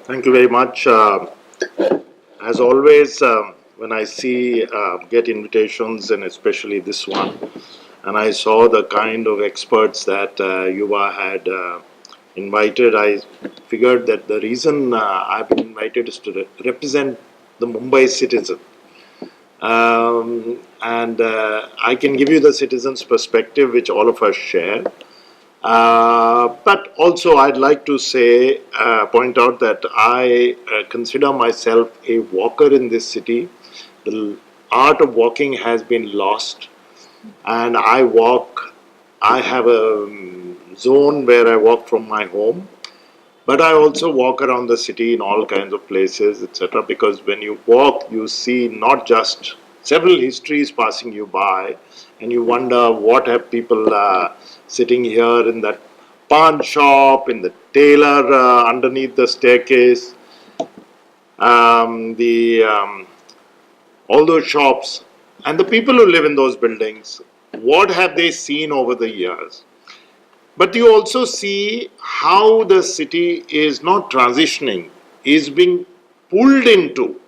Thank you very much. As always, when I see get invitations, and especially this one, and I saw the kind of experts that Yuva had invited, I figured that the reason I've been invited is to represent the Mumbai citizen. And I can give you the citizen's perspective, which all of us share. But also, I'd like to say, point out that I consider myself a walker in this city. The art of walking has been lost, and I walk. I have a zone where I walk from my home, but I also walk around the city in all kinds of places, etc. Because when you walk, you see not just several histories passing you by, and you wonder what have people sitting here in that pawn shop, in the tailor underneath the staircase, the all those shops, and the people who live in those buildings. What have they seen over the years? But you also see how the city is not transitioning, is being pulled into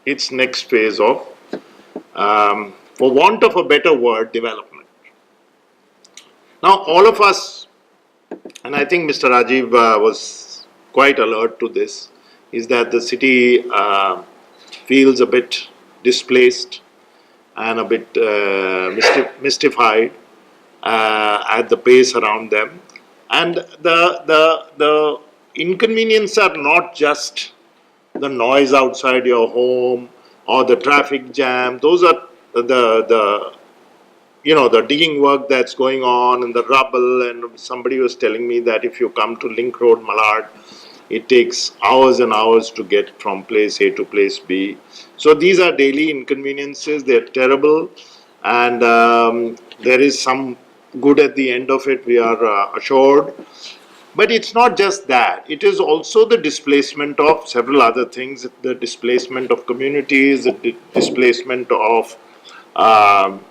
its next phase of, for want of a better word, development. Now, all of us, and I think Mr. Rajiv was quite alert to this, is that the city feels a bit displaced and a bit mystified at the pace around them. And the inconvenience are not just the noise outside your home or the traffic jam. Those are the the digging work that's going on and the rubble. And somebody was telling me that if you come to Link Road, Malad, it takes hours and hours to get from place A to place B. So these are daily inconveniences. They're terrible, and there is some good at the end of it, we are assured. But it's not just that. It is also the displacement of several other things, the displacement of communities, the displacement of um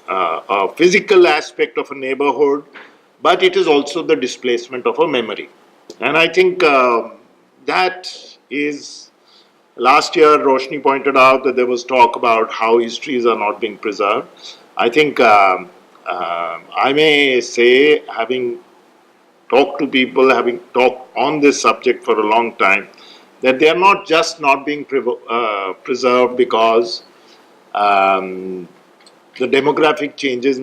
a physical aspect of a neighborhood, but it is also the displacement of a memory. And I think that is, last year Roshni pointed out that there was talk about how histories are not being preserved. I think I may say, having talked to people, having talked on this subject for a long time, that they are not just not being preserved because um, the demographic changes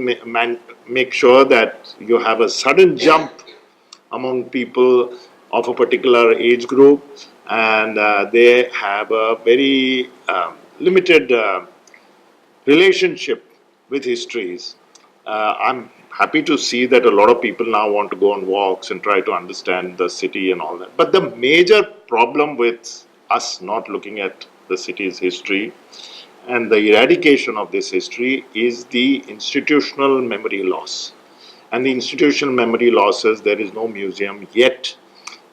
make sure that you have a sudden jump among people of a particular age group, and they have a very limited relationship with histories. I'm happy to see that a lot of people now want to go on walks and try to understand the city and all that. But the major problem with us not looking at the city's history and the eradication of this history is the institutional memory loss. And the institutional memory losses, there is no museum yet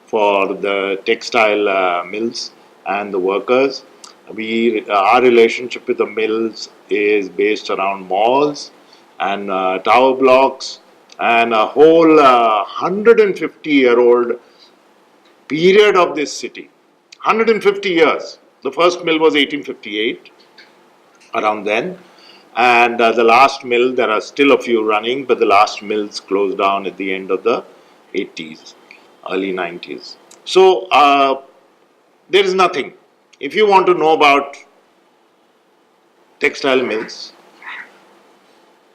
for the textile mills and the workers. Our relationship with the mills is based around malls and tower blocks and a whole 150-year-old period of this city. 150 years. The first mill was 1858, around then. And the last mill, there are still a few running, but the last mills closed down at the end of the 80s, early 90s. So there is nothing. If you want to know about textile mills,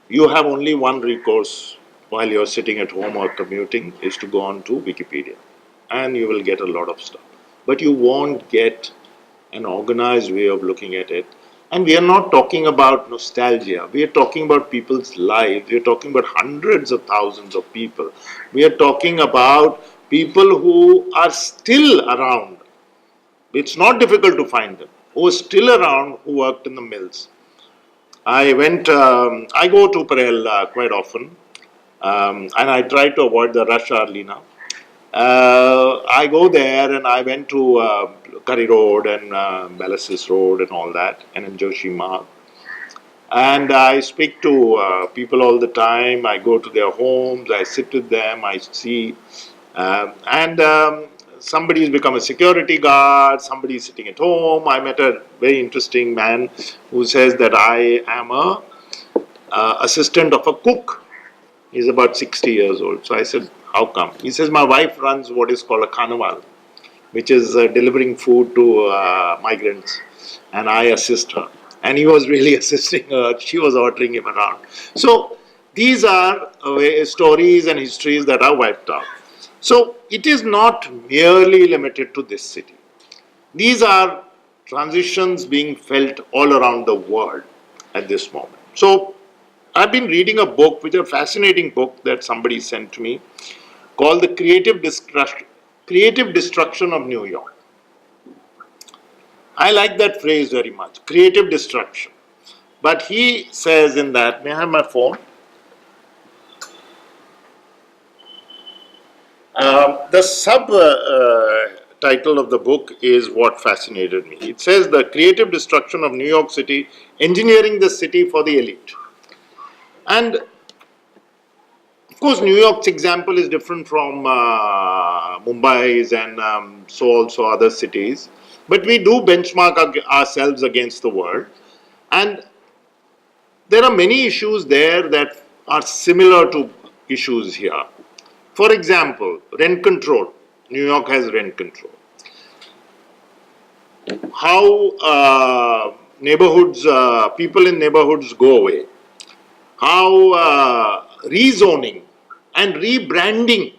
you have only one recourse while you're sitting at home or commuting, is to go on to Wikipedia, and you will get a lot of stuff. But you won't get an organized way of looking at it. And we are not talking about nostalgia. We are talking about people's lives. We are talking about hundreds of thousands of people. We are talking about people who are still around. It's not difficult to find them, who are still around, who worked in the mills. I go to Parel quite often, and I try to avoid the rush hour now. I go there, and I went to Curry Road and Bellasis Road and all that, and in Joshi Marg. And I speak to people all the time. I go to their homes, I sit with them, I see. And somebody has become a security guard, somebody is sitting at home. I met a very interesting man who says that I am a assistant of a cook. He's about 60 years old. So I said, how come? He says, my wife runs what is called a carnival, which is delivering food to migrants, and I assist her. And he was really assisting her. She was ordering him around. So these are stories and histories that are wiped out. So it is not merely limited to this city. These are transitions being felt all around the world at this moment. So I've been reading a book, which is a fascinating book that somebody sent to me, called The Creative Destruction of New York. I like that phrase very much, creative destruction. But he says in that, may I have my phone? The subtitle of the book is what fascinated me. It says, The Creative Destruction of New York City, Engineering the City for the Elite. And of course, New York's example is different from Mumbai's and so also other cities. But we do benchmark ourselves against the world. And there are many issues there that are similar to issues here. For example, rent control. New York has rent control. How neighborhoods, people in neighborhoods go away. How rezoning and rebranding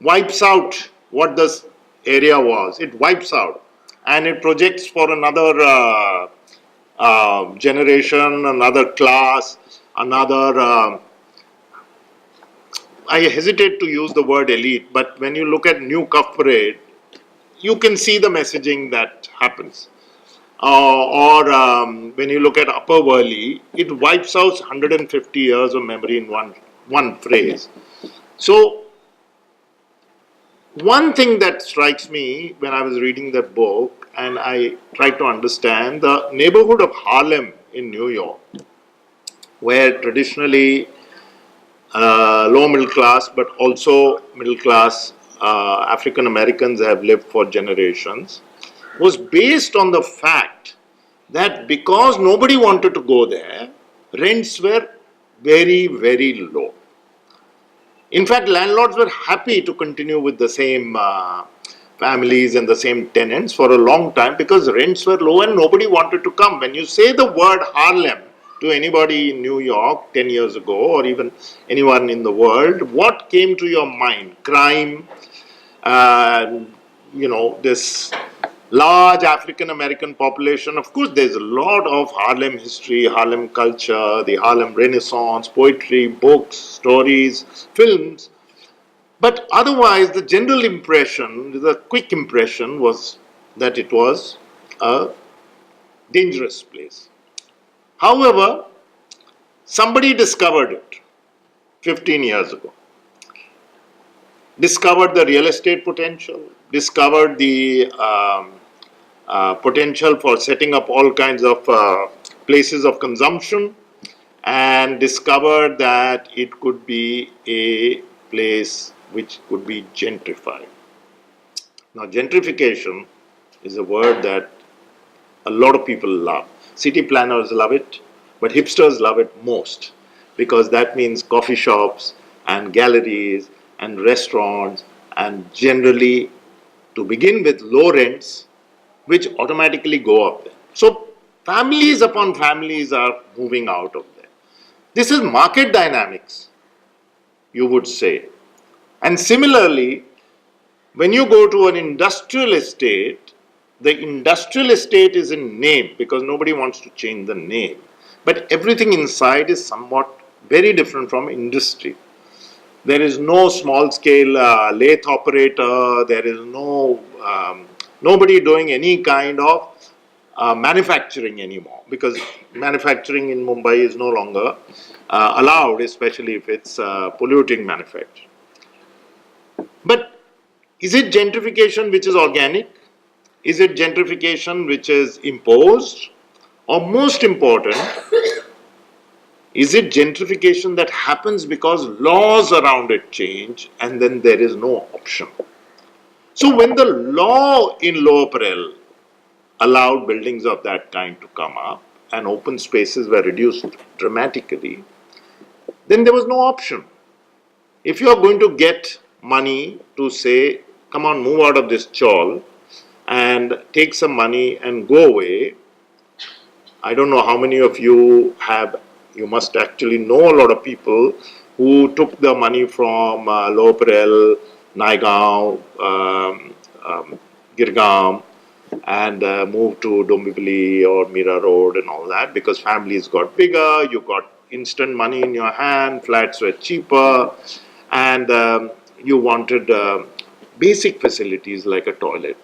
wipes out what this area was. It wipes out and it projects for another generation, another class, another. I hesitate to use the word elite, but when you look at New Cuff Parade, you can see the messaging that happens. When you look at Upper Worli, it wipes out 150 years of memory in one phrase. So, one thing that strikes me when I was reading that book, and I tried to understand the neighborhood of Harlem in New York, where traditionally low middle class, but also middle class African Americans have lived for generations, was based on the fact that because nobody wanted to go there, rents were very, very low. In fact, landlords were happy to continue with the same families and the same tenants for a long time because rents were low and nobody wanted to come. When you say the word Harlem to anybody in New York 10 years ago or even anyone in the world, what came to your mind? Crime, this large African American population. Of course, there's a lot of Harlem history, Harlem culture, the Harlem Renaissance, poetry, books, stories, films. But otherwise, the general impression, the quick impression was that it was a dangerous place. However, somebody discovered it 15 years ago. Discovered the real estate potential, discovered the potential for setting up all kinds of places of consumption, and discovered that it could be a place which could be gentrified. Now, gentrification is a word that a lot of people love. City planners love it, but hipsters love it most because that means coffee shops and galleries and restaurants and generally, to begin with, low rents which automatically go up there. So families upon families are moving out of there. This is market dynamics, you would say. And similarly, when you go to an industrial estate, the industrial estate is in name because nobody wants to change the name. But everything inside is somewhat very different from industry. There is no small scale lathe operator, there is no nobody doing any kind of manufacturing anymore because manufacturing in Mumbai is no longer allowed, especially if it's polluting manufacturing. But is it gentrification which is organic? Is it gentrification which is imposed? Or most important, is it gentrification that happens because laws around it change and then there is no option? So when the law in Lower Parel allowed buildings of that kind to come up and open spaces were reduced dramatically, then there was no option. If you are going to get money to say, come on, move out of this chawl and take some money and go away, I don't know how many of you have, you must actually know a lot of people who took the money from Lower Parel, Naigaon, Girgaon, and moved to Dombivli or Mira Road and all that because families got bigger, you got instant money in your hand, flats were cheaper, and you wanted basic facilities like a toilet.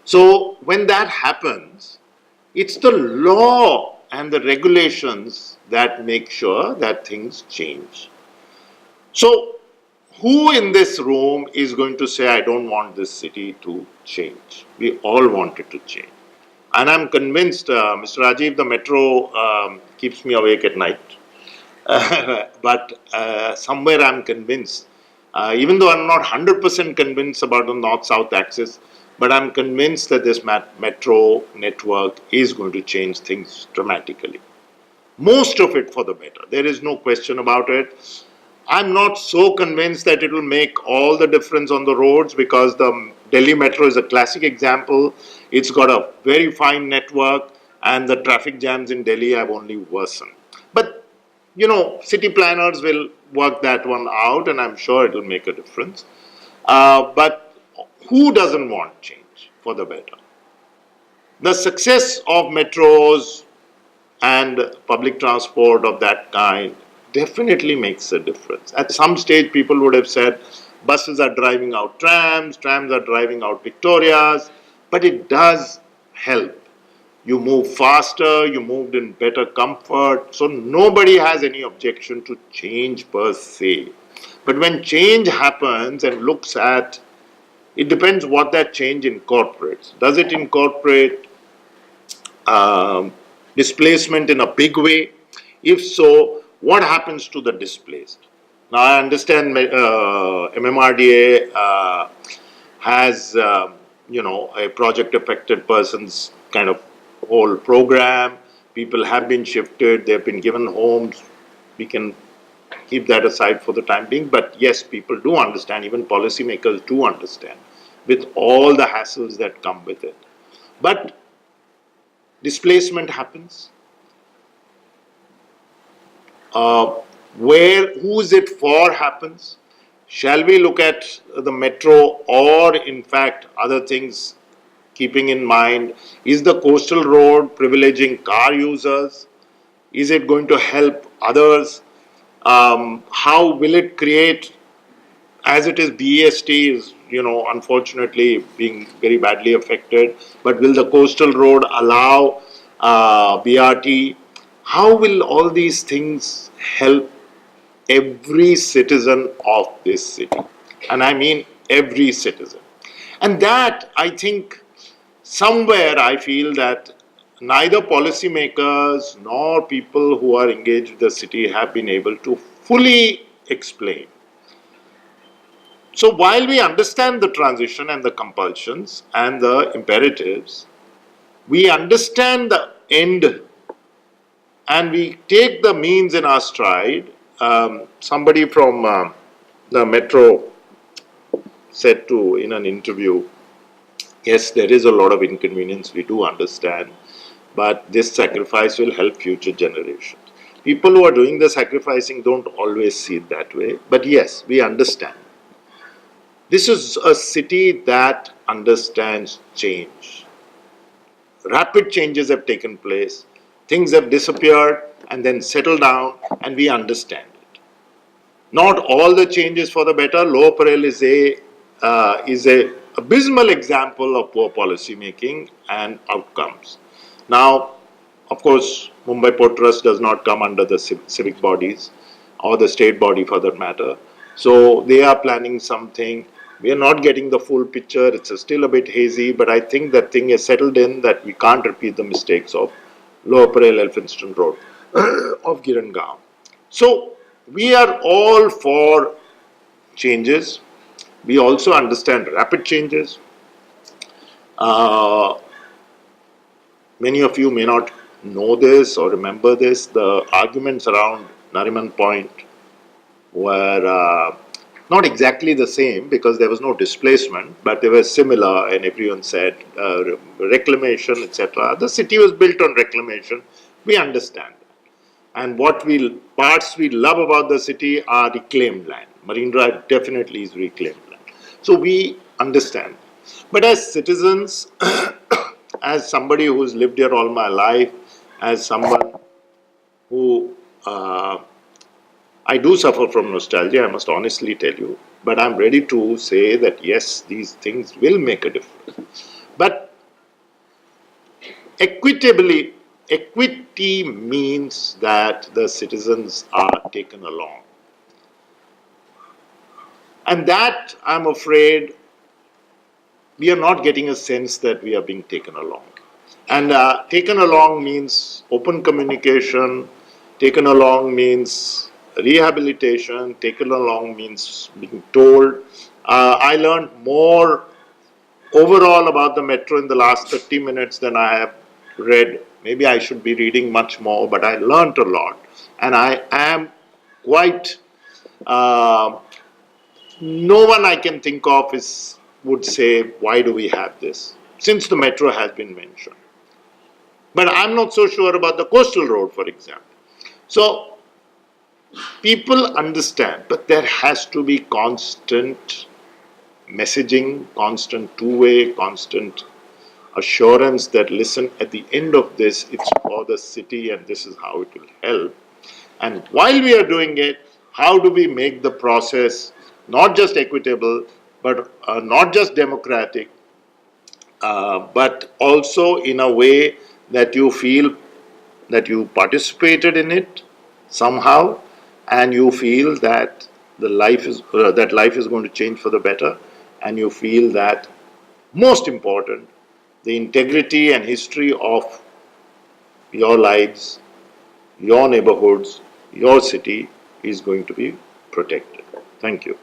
So when that happens, it's the law and the regulations that make sure that things change. So who in this room is going to say, I don't want this city to change? We all want it to change. And I'm convinced, Mr. Rajiv, the metro keeps me awake at night. But somewhere I'm convinced, even though I'm not 100% convinced about the north-south axis, but I'm convinced that this metro network is going to change things dramatically. Most of it for the better. There is no question about it. I'm not so convinced that it will make all the difference on the roads because the Delhi metro is a classic example. It's got a very fine network and the traffic jams in Delhi have only worsened. But, you know, city planners will work that one out and I'm sure it will make a difference. But who doesn't want change for the better? The success of metros and public transport of that kind definitely makes a difference. At some stage, people would have said buses are driving out trams, trams are driving out Victorias, but it does help. You move faster, you moved in better comfort, so nobody has any objection to change per se. But when change happens and looks at, it depends what that change incorporates. Does it incorporate displacement in a big way? If so, what happens to the displaced? Now, I understand MMRDA has, a project affected persons kind of whole program. People have been shifted, they've been given homes. We can keep that aside for the time being. But yes, people do understand, even policymakers do understand, with all the hassles that come with it. But displacement happens. Who is it for happens? Shall we look at the metro or in fact other things, keeping in mind, is the coastal road privileging car users? Is it going to help others? How will it create, as it is, BEST is, unfortunately being very badly affected, but will the coastal road allow BRT? How will all these things help every citizen of this city? And I mean every citizen. And that, I think, somewhere I feel that neither policymakers nor people who are engaged with the city have been able to fully explain. So while we understand the transition and the compulsions and the imperatives, we understand the end and we take the means in our stride. Somebody from the metro said in an interview, yes, there is a lot of inconvenience, we do understand, but this sacrifice will help future generations. People who are doing the sacrificing don't always see it that way, but yes, we understand. This is a city that understands change. Rapid changes have taken place, things have disappeared and then settled down, and we understand it. Not all the changes for the better. Lower Parel is a abysmal example of poor policy making and outcomes. Now, of course, Mumbai Port Trust does not come under the civic bodies or the state body for that matter. So they are planning something. We are not getting the full picture. It's still a bit hazy, but I think that thing is settled in that we can't repeat the mistakes of Lower Parel, Elphinstone Road, of Girangaon. So we are all for changes. We also understand rapid changes. Uh, Many of you may not know this or remember this. The arguments around Nariman Point were not exactly the same because there was no displacement, but they were similar, and everyone said reclamation, etc. The city was built on reclamation. We understand. And what parts we love about the city are reclaimed land. Marine Drive definitely is reclaimed land. So we understand. But as citizens, as somebody who's lived here all my life, as someone who I do suffer from nostalgia, I must honestly tell you, but I'm ready to say that yes, these things will make a difference. But equitably, equity means that the citizens are taken along. And that, I'm afraid, we are not getting a sense that we are being taken along. And taken along means open communication, taken along means rehabilitation, taken along means being told. I learned more overall about the metro in the last 30 minutes than I have read. Maybe I should be reading much more, but I learned a lot. And I am quite, uh, no one I can think of would say, why do we have this? Since the metro has been mentioned. But I'm not so sure about the coastal road, for example. So people understand, but there has to be constant messaging, constant two-way, constant assurance that listen, at the end of this, it's for the city and this is how it will help. And while we are doing it, how do we make the process not just equitable, but not just democratic, but also in a way that you feel that you participated in it somehow, and you feel that life is going to change for the better, and you feel that, most important, the integrity and history of your lives, your neighborhoods, your city is going to be protected. Thank you.